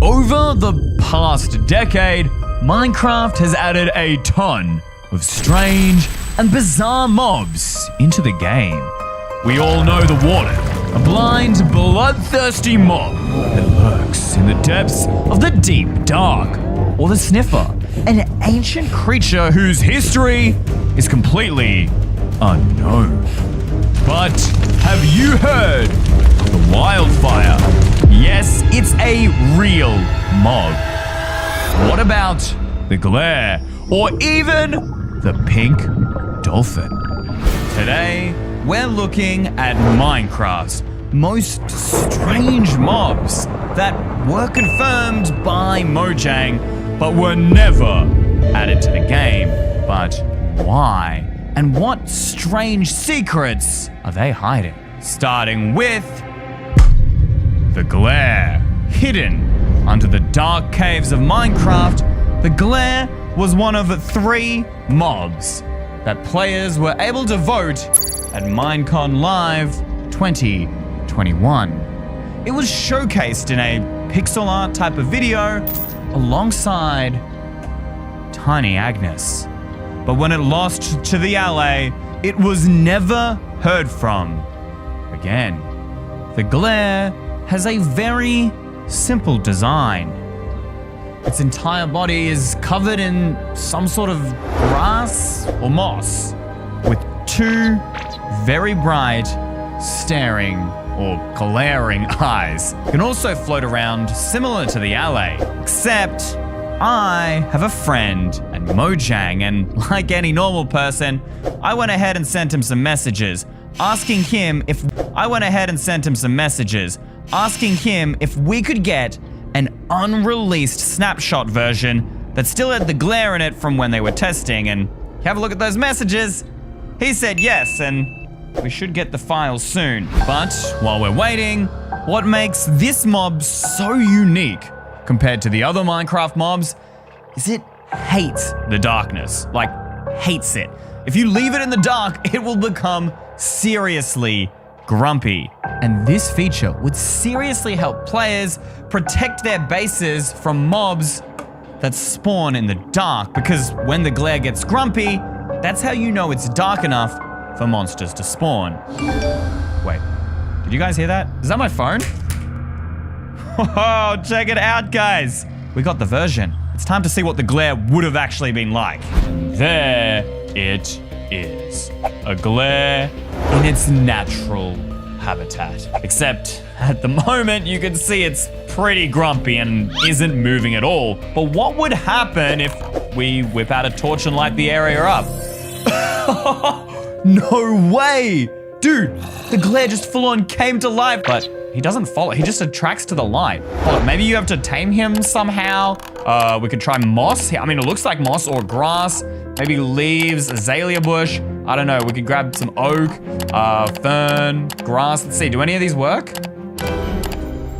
Over the past decade, Minecraft has added a ton of strange and bizarre mobs into the game. We all know the Warden, a blind, bloodthirsty mob that lurks in the depths of the deep dark. Or the Sniffer, an ancient creature whose history is completely unknown. But have you heard of the Wildfire? Yes, it's a real mob. What about the Glare? Or even the Pink Dolphin? Today, we're looking at Minecraft's most strange mobs that were confirmed by Mojang but were never added to the game. But why? And what strange secrets are they hiding? Starting with the Glare. Hidden under the dark caves of Minecraft, the Glare was one of 3 mobs that players were able to vote at Minecon Live 2021. It was showcased in a pixel art type of video alongside Tiny Agnes. But when it lost to the LA, it was never heard from again. The Glare has a very simple design. Its entire body is covered in some sort of grass or moss, with 2 very bright, staring or glaring eyes. It can also float around similar to the alley, except I have a friend at Mojang, and like any normal person, I went ahead and sent him some messages asking him if we could get an unreleased snapshot version that still had the Glare in it from when they were testing, and have a look at those messages. He said yes, and we should get the files soon. But while we're waiting, what makes this mob so unique compared to the other Minecraft mobs is it hates the darkness. Like, hates it. If you leave it in the dark, it will become seriously grumpy. And this feature would seriously help players protect their bases from mobs that spawn in the dark, because when the Glare gets grumpy, that's how you know it's dark enough for monsters to spawn. Wait, did you guys hear that? Is that my phone? Oh, check it out, guys. We got the version. It's time to see what the Glare would have actually been like. There it is. A Glare in its natural habitat. Except at the moment you can see it's pretty grumpy and isn't moving at all. But what would happen if we whip out a torch and light the area up? No way! Dude, the Glare just full on came to life, but he doesn't follow, he just attracts to the light. Hold on, maybe you have to tame him somehow. We could try moss. I mean, it looks like moss or grass. Maybe leaves, azalea bush. I don't know, we could grab some oak, fern, grass. Let's see, do any of these work?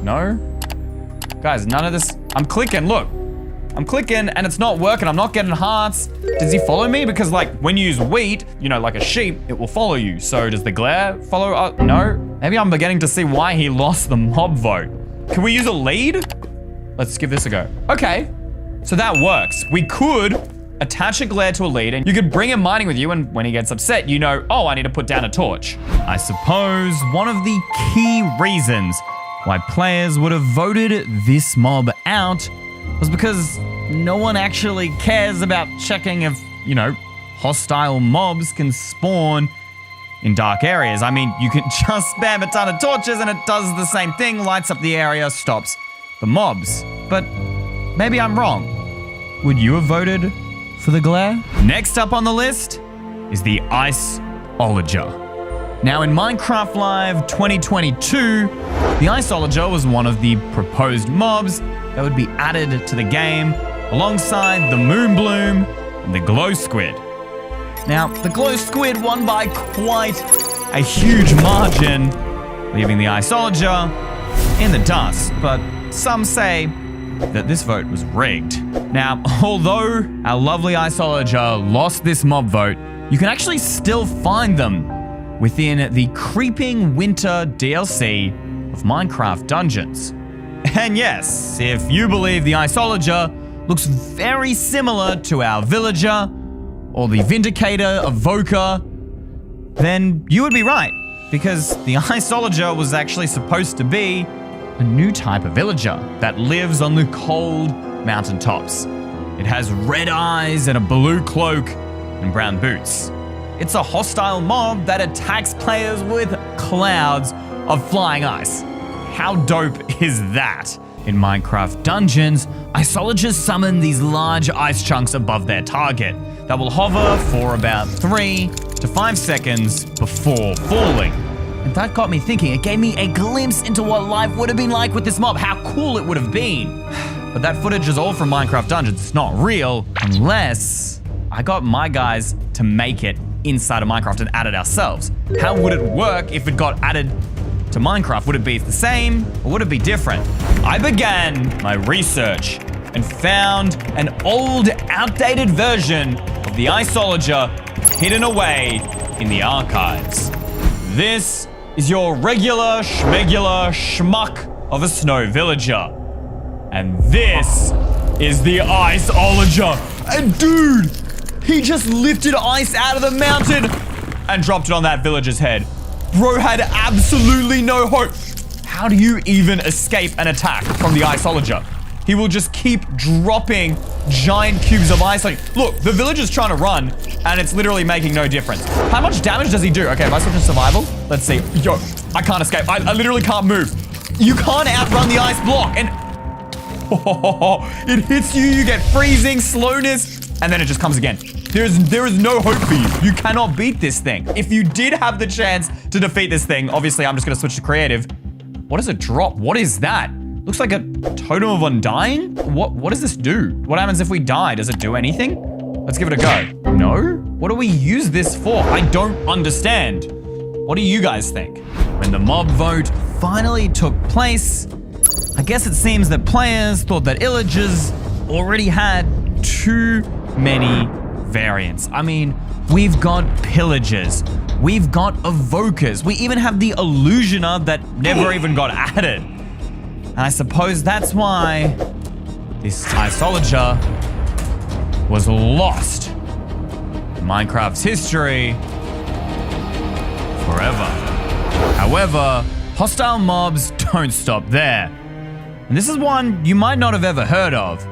No? Guys, none of this, I'm clicking, look. I'm clicking and it's not working, I'm not getting hearts. Does he follow me? Because like when you use wheat, you know, like a sheep, it will follow you. So does the Glare follow? No? Maybe I'm beginning to see why he lost the mob vote. Can we use a lead? Let's give this a go. Okay, so that works. We could attach a Glare to a lead and you could bring him mining with you, and when he gets upset, you know, oh, I need to put down a torch. I suppose one of the key reasons why players would have voted this mob out was because no one actually cares about checking if, you know, hostile mobs can spawn in dark areas. I mean, you can just spam a ton of torches and it does the same thing, lights up the area, stops the mobs. But maybe I'm wrong. Would you have voted for the Glare? Next up on the list is the EYstreem. Now in Minecraft Live 2022, the EYstreem was one of the proposed mobs that would be added to the game alongside the Moon Bloom and the Glow Squid. Now, the Glow Squid won by quite a huge margin, leaving the EYstreem in the dust, but some say that this vote was rigged. Now, although our lovely EYstreem lost this mob vote, you can actually still find them within the Creeping Winter DLC of Minecraft Dungeons. And yes, if you believe the Iceologer looks very similar to our Villager or the Vindicator Evoker, then you would be right, because the Iceologer was actually supposed to be a new type of villager that lives on the cold mountaintops. It has red eyes and a blue cloak and brown boots. It's a hostile mob that attacks players with clouds of flying ice. How dope is that? In Minecraft dungeons, Iceologers summon these large ice chunks above their target that will hover for about 3 to 5 seconds before falling. And that got me thinking. It gave me a glimpse into what life would have been like with this mob, how cool it would have been. But that footage is all from Minecraft dungeons. It's not real unless I got my guys to make it inside of Minecraft and add it ourselves. How would it work if it got added to Minecraft? Would it be the same or would it be different? I began my research and found an old, outdated version of the Iceologer hidden away in the archives. This is your regular schmegular schmuck of a snow villager. And this is the Iceologer. And dude, he just lifted ice out of the mountain and dropped it on that villager's head. Bro had absolutely no hope. How do you even escape an attack from the Iceologer? He will just keep dropping giant cubes of ice. Like, look, the villager's trying to run, and it's literally making no difference. How much damage does he do? Okay, if I switch to survival, let's see. Yo, I can't escape. I literally can't move. You can't outrun the ice block, and it hits you. You get freezing, slowness, and then it just comes again. There is no hope for you. You cannot beat this thing. If you did have the chance to defeat this thing, obviously I'm just gonna switch to creative. What does it drop? What is that? Looks like a totem of undying? What does this do? What happens if we die? Does it do anything? Let's give it a go. No? What do we use this for? I don't understand. What do you guys think? When the mob vote finally took place, I guess it seems that players thought that Illagers already had too many variants. I mean, we've got Pillagers, we've got Evokers, we even have the Illusioner that never even got added. And I suppose that's why this Iceologer was lost in Minecraft's history forever. However, hostile mobs don't stop there. And this is one you might not have ever heard of.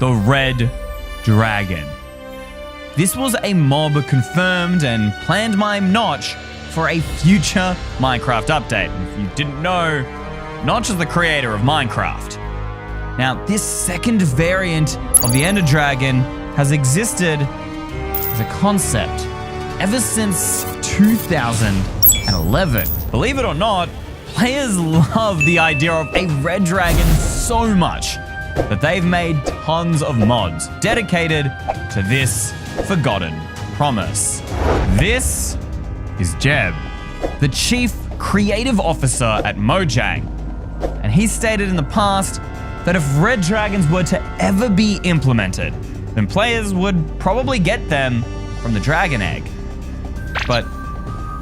The Red Dragon. This was a mob confirmed and planned by Notch for a future Minecraft update. And if you didn't know, Notch is the creator of Minecraft. Now, this second variant of the Ender Dragon has existed as a concept ever since 2011. Believe it or not, players love the idea of a red dragon so much that they've made tons of mods dedicated to this forgotten promise. This is Jeb, the Chief Creative Officer at Mojang. And he stated in the past that if red dragons were to ever be implemented, then players would probably get them from the dragon egg. But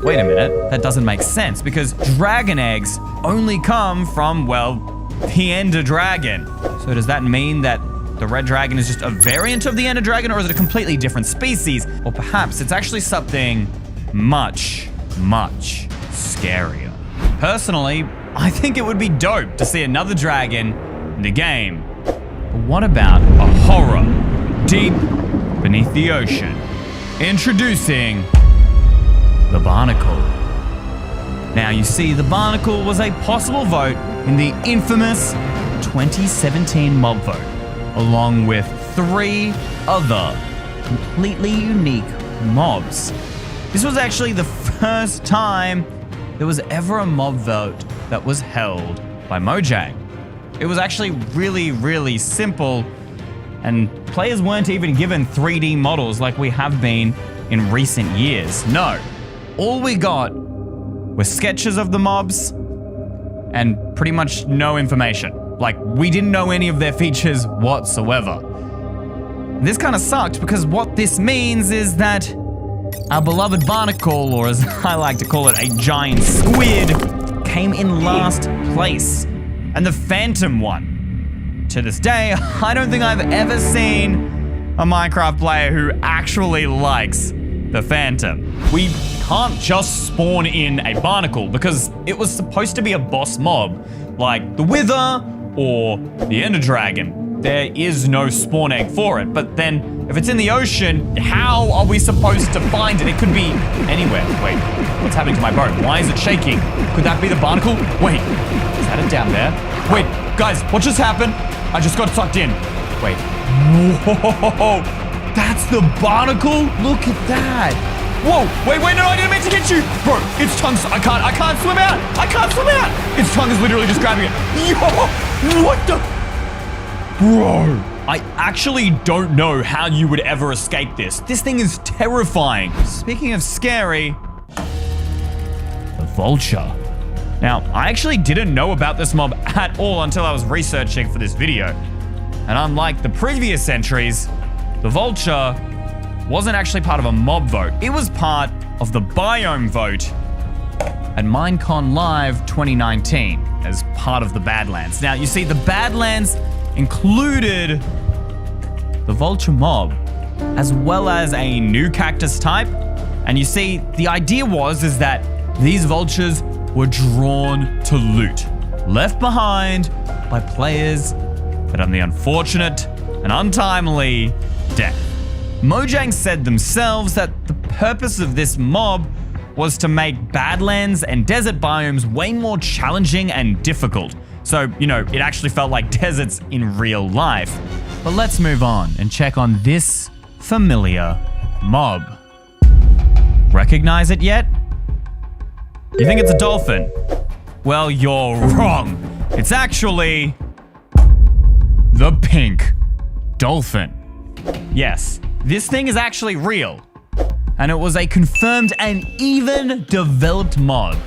wait a minute, that doesn't make sense because dragon eggs only come from, well, the Ender Dragon. So does that mean that the red dragon is just a variant of the Ender Dragon, or is it a completely different species? Or perhaps it's actually something much, much scarier. Personally, I think it would be dope to see another dragon in the game. But what about a horror deep beneath the ocean? Introducing the Barnacle. Now you see, the Barnacle was a possible vote in the infamous 2017 mob vote, along with 3 other completely unique mobs. This was actually the first time there was ever a mob vote that was held by Mojang. It was actually really, really simple, and players weren't even given 3D models like we have been in recent years. No, all we got were sketches of the mobs and pretty much no information. Like, we didn't know any of their features whatsoever. This kind of sucked because what this means is that our beloved Barnacle, or as I like to call it, a giant squid, came in last place. and the Phantom one. To this day, I don't think I've ever seen a Minecraft player who actually likes the Phantom. We can't just spawn in a barnacle because it was supposed to be a boss mob, like the Wither or the Ender Dragon. There is no spawn egg for it, but then if it's in the ocean, how are we supposed to find it? It could be anywhere. Wait, what's happening to my boat? Why is it shaking? Could that be the barnacle? Wait, is that it down there? Wait, guys, what just happened? I just got sucked in. Wait, whoa, that's the barnacle? Look at that. Whoa, wait, no, I didn't mean to get you. Bro, its tongue, I can't swim out. I can't swim out. Its tongue is literally just grabbing it. Yo, what the? Bro, I actually don't know how you would ever escape this. This thing is terrifying. Speaking of scary, the Vulture. Now, I actually didn't know about this mob at all until I was researching for this video. And unlike the previous entries, the Vulture wasn't actually part of a mob vote. It was part of the biome vote at Minecon Live 2019 as part of the Badlands. Now, you see, the Badlands included the Vulture mob, as well as a new cactus type. And you see, the idea is that these vultures were drawn to loot, left behind by players that had the unfortunate and untimely death. Mojang said themselves that the purpose of this mob was to make Badlands and desert biomes way more challenging and difficult. So, you know, it actually felt like deserts in real life. But let's move on and check on this familiar mob. Recognize it yet? You think it's a dolphin? Well, you're wrong. It's actually the pink dolphin. Yes, this thing is actually real. And it was a confirmed and even developed mod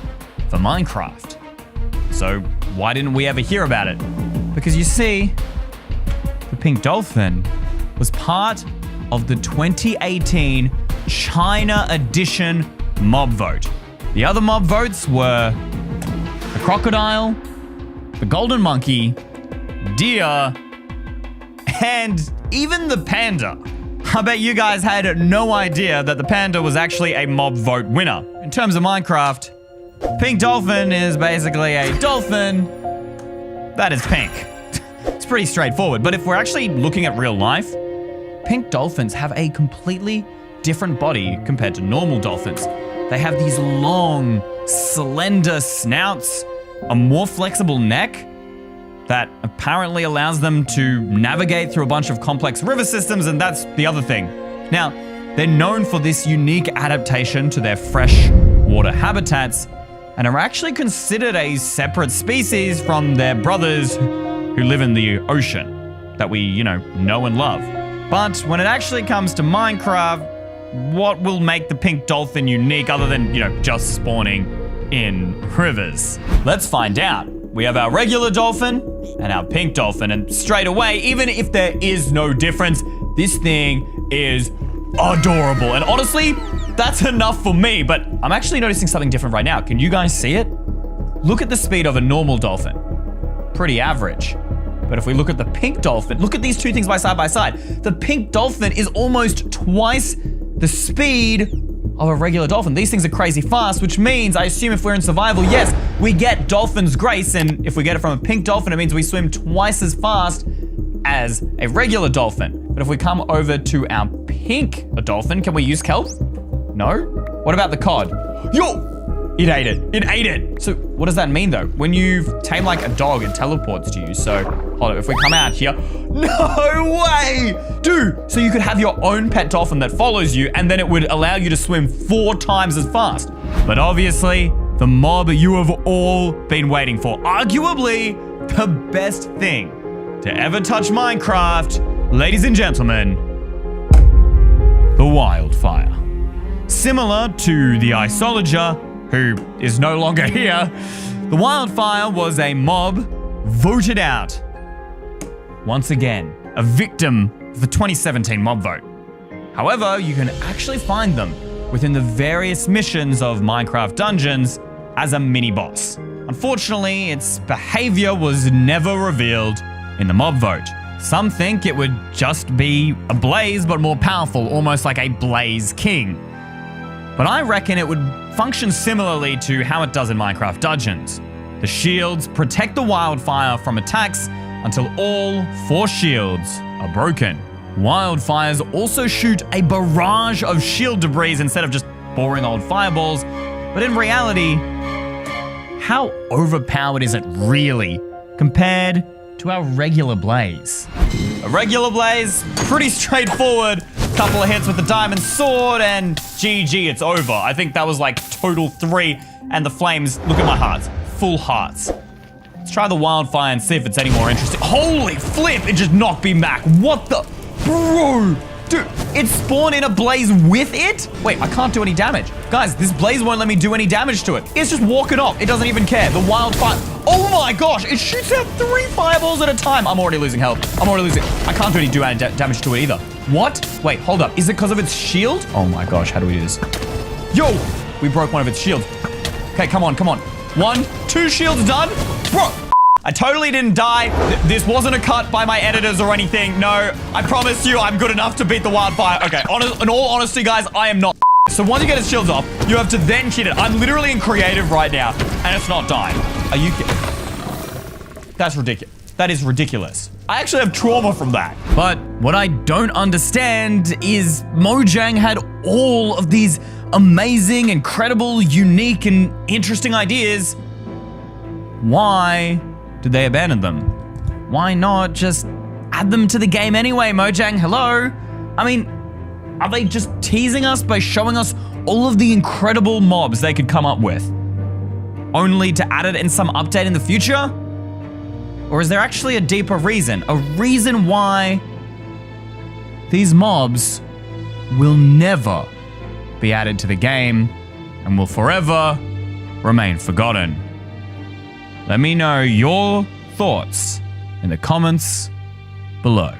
for Minecraft. So why didn't we ever hear about it? Because you see, the pink dolphin was part of the 2018 China edition mob vote. The other mob votes were the crocodile, the golden monkey, deer, and even the panda. I bet you guys had no idea that the panda was actually a mob vote winner. In terms of Minecraft, pink dolphin is basically a dolphin that is pink. It's pretty straightforward, but if we're actually looking at real life, pink dolphins have a completely different body compared to normal dolphins. They have these long, slender snouts, a more flexible neck that apparently allows them to navigate through a bunch of complex river systems, and that's the other thing. Now, they're known for this unique adaptation to their fresh water habitats and are actually considered a separate species from their brothers who live in the ocean that we, know and love. But when it actually comes to Minecraft, what will make the pink dolphin unique other than, just spawning in rivers? Let's find out. We have our regular dolphin and our pink dolphin, and straight away, even if there is no difference, this thing is adorable. And honestly, that's enough for me, but I'm actually noticing something different right now. Can you guys see it? Look at the speed of a normal dolphin. Pretty average. But if we look at the pink dolphin, look at these two things side by side. The pink dolphin is almost twice the speed of a regular dolphin. These things are crazy fast, which means, I assume if we're in survival, yes, we get dolphin's grace, and if we get it from a pink dolphin, it means we swim twice as fast as a regular dolphin. But if we come over to our pink dolphin, can we use kelp? No? What about the cod? Yo! It ate it. It ate it. So what does that mean though? When you tame like a dog, it teleports to you. So hold on, if we come out here, no way! Dude, so you could have your own pet dolphin that follows you and then it would allow you to swim 4 times as fast. But obviously, the mob you have all been waiting for. Arguably, the best thing to ever touch Minecraft, ladies and gentlemen, the wildfire. Similar to the Isolager, who is no longer here, the wildfire was a mob voted out. Once again, a victim of the 2017 mob vote. However, you can actually find them within the various missions of Minecraft dungeons as a mini boss. Unfortunately, its behavior was never revealed in the mob vote. Some think it would just be a blaze, but more powerful, almost like a blaze king. But I reckon it would function similarly to how it does in Minecraft Dungeons. The shields protect the wildfire from attacks until all 4 shields are broken. Wildfires also shoot a barrage of shield debris instead of just boring old fireballs, but in reality, how overpowered is it really compared to our regular blaze? A regular blaze, pretty straightforward. Couple of hits with the diamond sword and GG, it's over. I think that was like total 3, and the flames, look at my hearts, full hearts. Let's try the wildfire and see if it's any more interesting. Holy flip, it just knocked me back. What the? Bro, dude, it spawned in a blaze with it? Wait, I can't do any damage. Guys, this blaze won't let me do any damage to it. It's just walking off. It doesn't even care. The wildfire, oh my gosh, it shoots out 3 fireballs at a time. I'm already losing health. I'm already losing. I can't do any damage to it either. What? Wait, hold up. Is it because of its shield? Oh my gosh, how do we do this? Yo, we broke one of its shields. Okay, come on, come on. 1, 2 shields done. Bro, I totally didn't die. This wasn't a cut by my editors or anything. No, I promise you I'm good enough to beat the wildfire. Okay, in all honesty, guys, I am not. So once you get its shields off, you have to then hit it. I'm literally in creative right now, and it's not dying. Are you kidding? That's ridiculous. That is ridiculous. I actually have trauma from that. But what I don't understand is Mojang had all of these amazing, incredible, unique, and interesting ideas. Why did they abandon them? Why not just add them to the game anyway, Mojang? Hello? I mean, are they just teasing us by showing us all of the incredible mobs they could come up with, only to add it in some update in the future? Or is there actually a deeper reason? A reason why these mobs will never be added to the game and will forever remain forgotten? Let me know your thoughts in the comments below.